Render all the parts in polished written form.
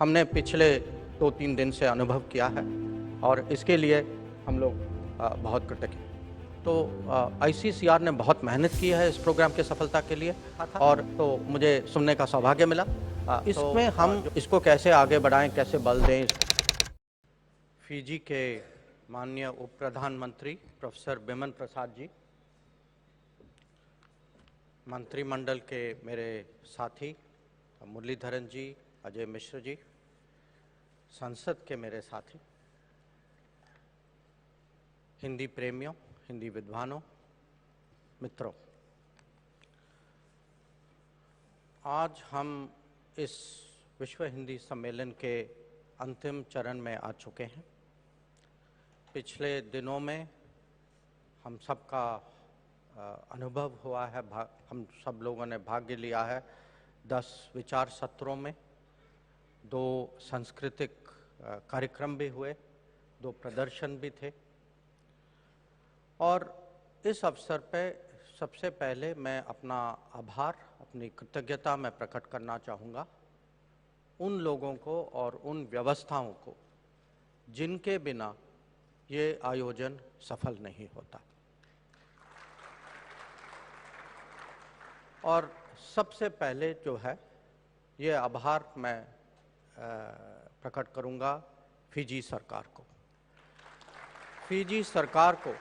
हमने पिछले 2-3 दिन से अनुभव किया है और इसके लिए हम लोग बहुत कृतज्ञ हैं। तो आईसीसीआर ने बहुत मेहनत की है इस प्रोग्राम की सफलता के लिए और तो मुझे सुनने का सौभाग्य मिला। इसमें हम इसको कैसे आगे बढ़ाएं, कैसे बल दें। फिजी के माननीय उप प्रधानमंत्री प्रोफेसर बिमन प्रसाद जी, मंत्रिमंडल के मेरे साथी मुरलीधरन जी, अजय मिश्र जी, संसद के मेरे साथी, हिंदी प्रेमियों, हिंदी विद्वानों, मित्रों, आज हम इस विश्व हिंदी सम्मेलन के अंतिम चरण में आ चुके हैं। पिछले दिनों में हम सबका अनुभव हुआ है, हम सब लोगों ने भाग लिया है 10 विचार सत्रों में, 2 सांस्कृतिक कार्यक्रम भी हुए, 2 प्रदर्शन भी थे। और इस अवसर पे सबसे पहले मैं अपना आभार, अपनी कृतज्ञता मैं प्रकट करना चाहूँगा उन लोगों को और उन व्यवस्थाओं को जिनके बिना ये आयोजन सफल नहीं होता। और सबसे पहले जो है ये आभार मैं प्रकट करूंगा फिजी सरकार को। फिजी सरकार को,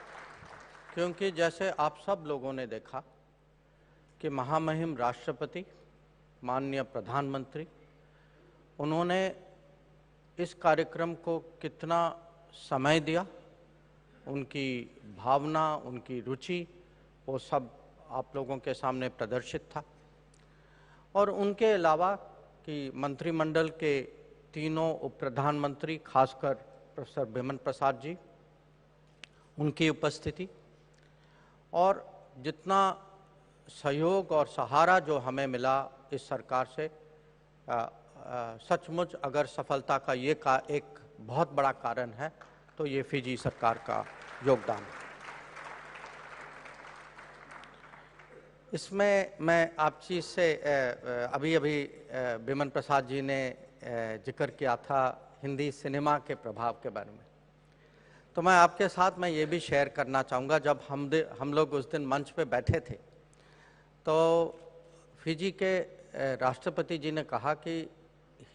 क्योंकि जैसे आप सब लोगों ने देखा कि महामहिम राष्ट्रपति, माननीय प्रधानमंत्री, उन्होंने इस कार्यक्रम को कितना समय दिया, उनकी भावना, उनकी रुचि, वो सब आप लोगों के सामने प्रदर्शित था। और उनके अलावा कि मंत्रिमंडल के तीनों उप प्रधानमंत्री, खासकर प्रोफेसर बिमन प्रसाद जी, उनकी उपस्थिति और जितना सहयोग और सहारा जो हमें मिला इस सरकार से, सचमुच अगर सफलता का ये एक बहुत बड़ा कारण है तो ये फिजी सरकार का योगदान है। इसमें मैं आप चीज़ से अभी बिमन प्रसाद जी ने जिक्र किया था हिंदी सिनेमा के प्रभाव के बारे में, तो मैं आपके साथ मैं ये भी शेयर करना चाहूँगा। जब हम लोग उस दिन मंच पे बैठे थे तो फिजी के राष्ट्रपति जी ने कहा कि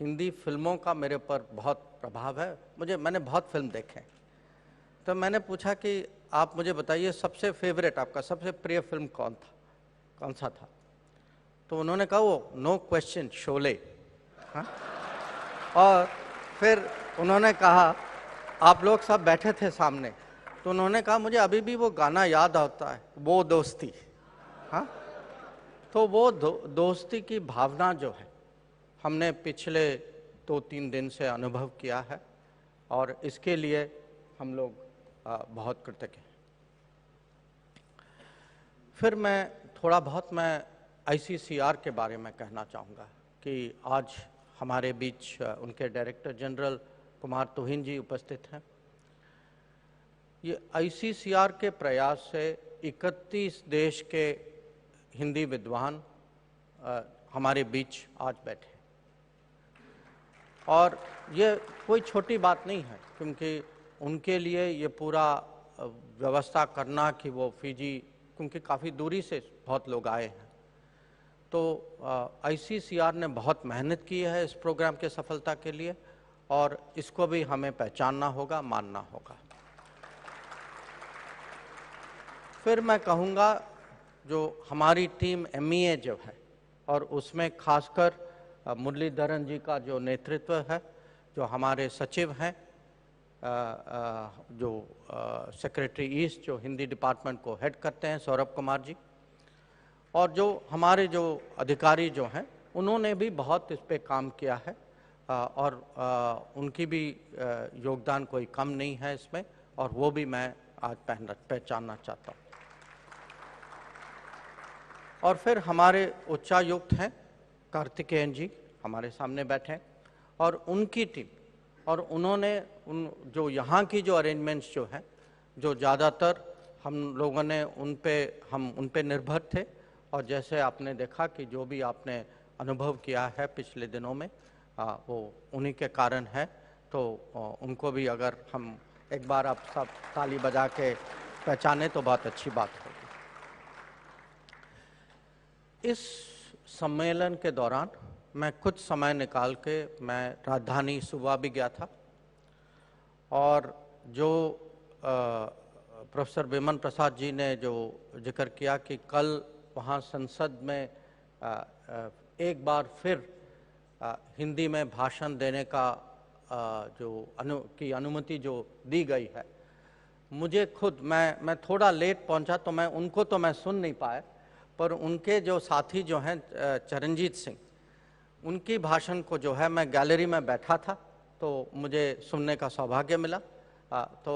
हिंदी फिल्मों का मेरे पर बहुत प्रभाव है, मैंने बहुत फिल्म देखे। तो मैंने पूछा कि आप मुझे बताइए सबसे फेवरेट, आपका सबसे प्रिय फिल्म कौन सा था? तो उन्होंने कहा वो नो क्वेश्चन शोले। हाँ? और फिर उन्होंने कहा, आप लोग सब बैठे थे सामने, तो उन्होंने कहा मुझे अभी भी वो गाना याद आता है, वो दोस्ती। हाँ? तो वो दोस्ती की भावना जो है हमने पिछले 2-3 दिन से अनुभव किया है और इसके लिए हम लोग बहुत कृतज्ञ हैं। फिर थोड़ा बहुत मैं आईसीसीआर के बारे में कहना चाहूँगा कि आज हमारे बीच उनके डायरेक्टर जनरल कुमार तुहिन जी उपस्थित हैं। ये आईसीसीआर के प्रयास से 31 देश के हिंदी विद्वान हमारे बीच आज बैठे हैं और ये कोई छोटी बात नहीं है, क्योंकि उनके लिए ये पूरा व्यवस्था करना कि वो फिजी, क्योंकि काफ़ी दूरी से बहुत लोग आए हैं, तो आईसीसीआर ने बहुत मेहनत की है इस प्रोग्राम के सफलता के लिए और इसको भी हमें पहचानना होगा, मानना होगा। फिर मैं कहूँगा जो हमारी टीम एमईए जो है और उसमें खासकर मुरलीधरन जी का जो नेतृत्व है, जो हमारे सचिव हैं, जो सेक्रेटरी ईस्ट जो हिंदी डिपार्टमेंट को हेड करते हैं, सौरभ कुमार जी, और जो हमारे जो अधिकारी जो हैं उन्होंने भी बहुत इस पे काम किया है और उनकी भी योगदान कोई कम नहीं है इसमें, और वो भी मैं आज पहचानना चाहता हूँ। और फिर हमारे उच्चायुक्त हैं कार्तिकेयन जी, हमारे सामने बैठे हैं, और उनकी टीम, और उन्होंने जो यहाँ की जो अरेंजमेंट्स जो हैं, जो ज़्यादातर हम लोगों ने उन पे निर्भर थे, और जैसे आपने देखा कि जो भी आपने अनुभव किया है पिछले दिनों में, वो उन्हीं के कारण है। तो उनको भी अगर हम एक बार आप सब ताली बजा के पहचाने तो बहुत अच्छी बात होगी। इस सम्मेलन के दौरान मैं कुछ समय निकाल के मैं राजधानी सुबह भी गया था और जो प्रोफेसर बिमन प्रसाद जी ने जो जिक्र किया कि कल वहाँ संसद में एक बार फिर हिंदी में भाषण देने का अनुमति जो दी गई है, मुझे खुद मैं थोड़ा लेट पहुंचा तो मैं सुन नहीं पाया, पर उनके जो साथी जो हैं चरणजीत सिंह, उनकी भाषण को जो है मैं गैलरी में बैठा था तो मुझे सुनने का सौभाग्य मिला। तो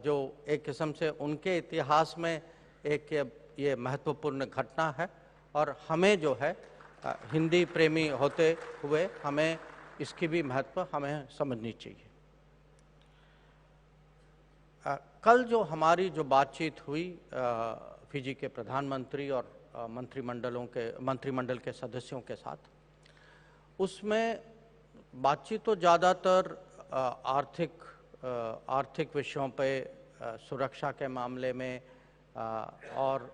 जो एक किस्म से उनके इतिहास में एक ये महत्वपूर्ण घटना है और हमें जो है हिंदी प्रेमी होते हुए हमें इसकी भी महत्व हमें समझनी चाहिए। कल जो हमारी जो बातचीत हुई फिजी के प्रधानमंत्री और मंत्रिमंडल के सदस्यों के साथ, उसमें बातचीत तो ज़्यादातर आर्थिक विषयों पे, सुरक्षा के मामले में और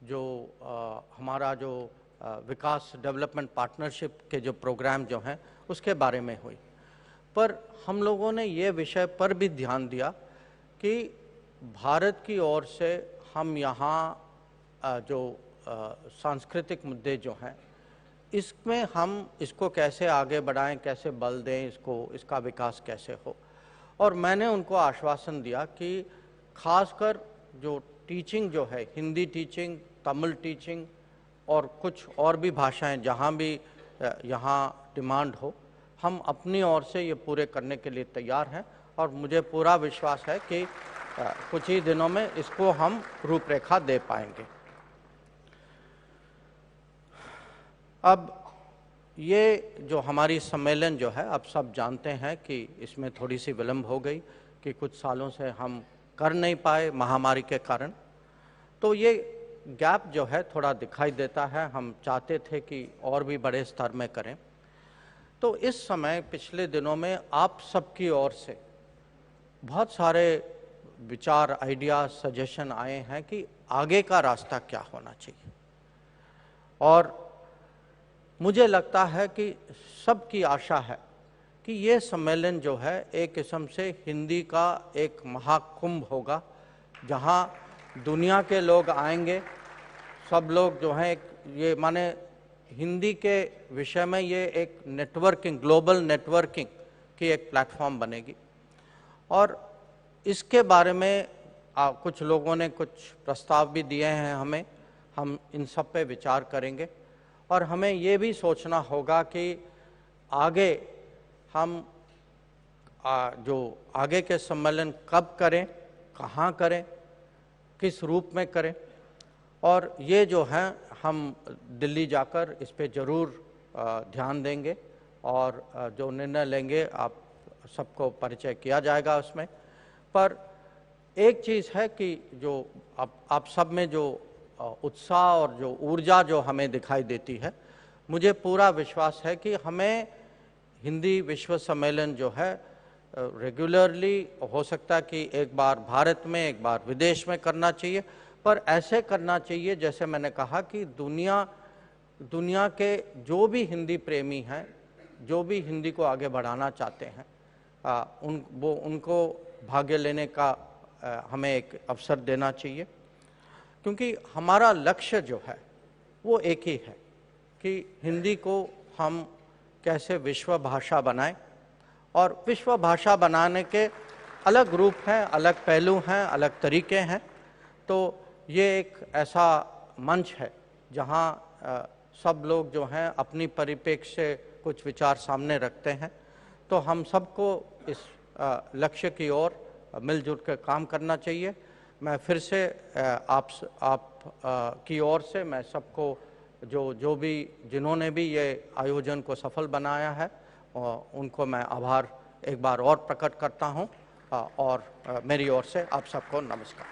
जो हमारा जो विकास डेवलपमेंट पार्टनरशिप के जो प्रोग्राम जो हैं उसके बारे में हुई। पर हम लोगों ने ये विषय पर भी ध्यान दिया कि भारत की ओर से हम यहाँ जो सांस्कृतिक मुद्दे जो हैं इसमें हम इसको कैसे आगे बढ़ाएं, कैसे बल दें, इसका विकास कैसे हो। और मैंने उनको आश्वासन दिया कि खासकर जो टीचिंग जो है, हिंदी टीचिंग, तमिल टीचिंग और कुछ और भी भाषाएं जहाँ भी यहाँ डिमांड हो, हम अपनी ओर से ये पूरे करने के लिए तैयार हैं और मुझे पूरा विश्वास है कि कुछ ही दिनों में इसको हम रूपरेखा दे पाएंगे। अब ये जो हमारी सम्मेलन जो है, आप सब जानते हैं कि इसमें थोड़ी सी विलम्ब हो गई कि कुछ सालों से हम कर नहीं पाए महामारी के कारण। तो ये गैप जो है थोड़ा दिखाई देता है। हम चाहते थे कि और भी बड़े स्तर में करें। तो इस समय पिछले दिनों में आप सबकी ओर से बहुत सारे विचार, आइडिया, सजेशन आए हैं कि आगे का रास्ता क्या होना चाहिए। और मुझे लगता है कि सबकी आशा है कि ये सम्मेलन जो है एक किस्म से हिंदी का एक महाकुंभ होगा, जहाँ दुनिया के लोग आएंगे। सब लोग जो हैं ये माने हिंदी के विषय में ये एक नेटवर्किंग, ग्लोबल नेटवर्किंग की एक प्लेटफॉर्म बनेगी। और इसके बारे में कुछ लोगों ने कुछ प्रस्ताव भी दिए हैं हमें, हम इन सब पे विचार करेंगे। और हमें ये भी सोचना होगा कि आगे हम जो आगे के सम्मेलन कब करें, कहाँ करें, किस रूप में करें। और ये जो है हम दिल्ली जाकर इस पे ज़रूर ध्यान देंगे और जो निर्णय लेंगे आप सबको परिचय किया जाएगा उसमें। पर एक चीज़ है कि जो आप सब में जो उत्साह और जो ऊर्जा जो हमें दिखाई देती है, मुझे पूरा विश्वास है कि हमें हिंदी विश्व सम्मेलन जो है रेगुलरली, हो सकता है कि एक बार भारत में, एक बार विदेश में करना चाहिए, पर ऐसे करना चाहिए जैसे मैंने कहा कि दुनिया के जो भी हिंदी प्रेमी हैं, जो भी हिंदी को आगे बढ़ाना चाहते हैं, उनको भाग्य लेने का हमें एक अवसर देना चाहिए। क्योंकि हमारा लक्ष्य जो है वो एक ही है कि हिंदी को हम कैसे विश्व भाषा बनाएं। और विश्व भाषा बनाने के अलग रूप हैं, अलग पहलू हैं, अलग तरीके हैं। तो ये एक ऐसा मंच है जहां सब लोग जो हैं अपनी परिप्रेक्ष्य से कुछ विचार सामने रखते हैं। तो हम सबको इस लक्ष्य की ओर मिलजुल कर काम करना चाहिए। मैं फिर से आप की ओर से मैं सबको जो भी जिन्होंने भी ये आयोजन को सफल बनाया है उनको मैं आभार एक बार और प्रकट करता हूं। और मेरी ओर से आप सबको नमस्कार।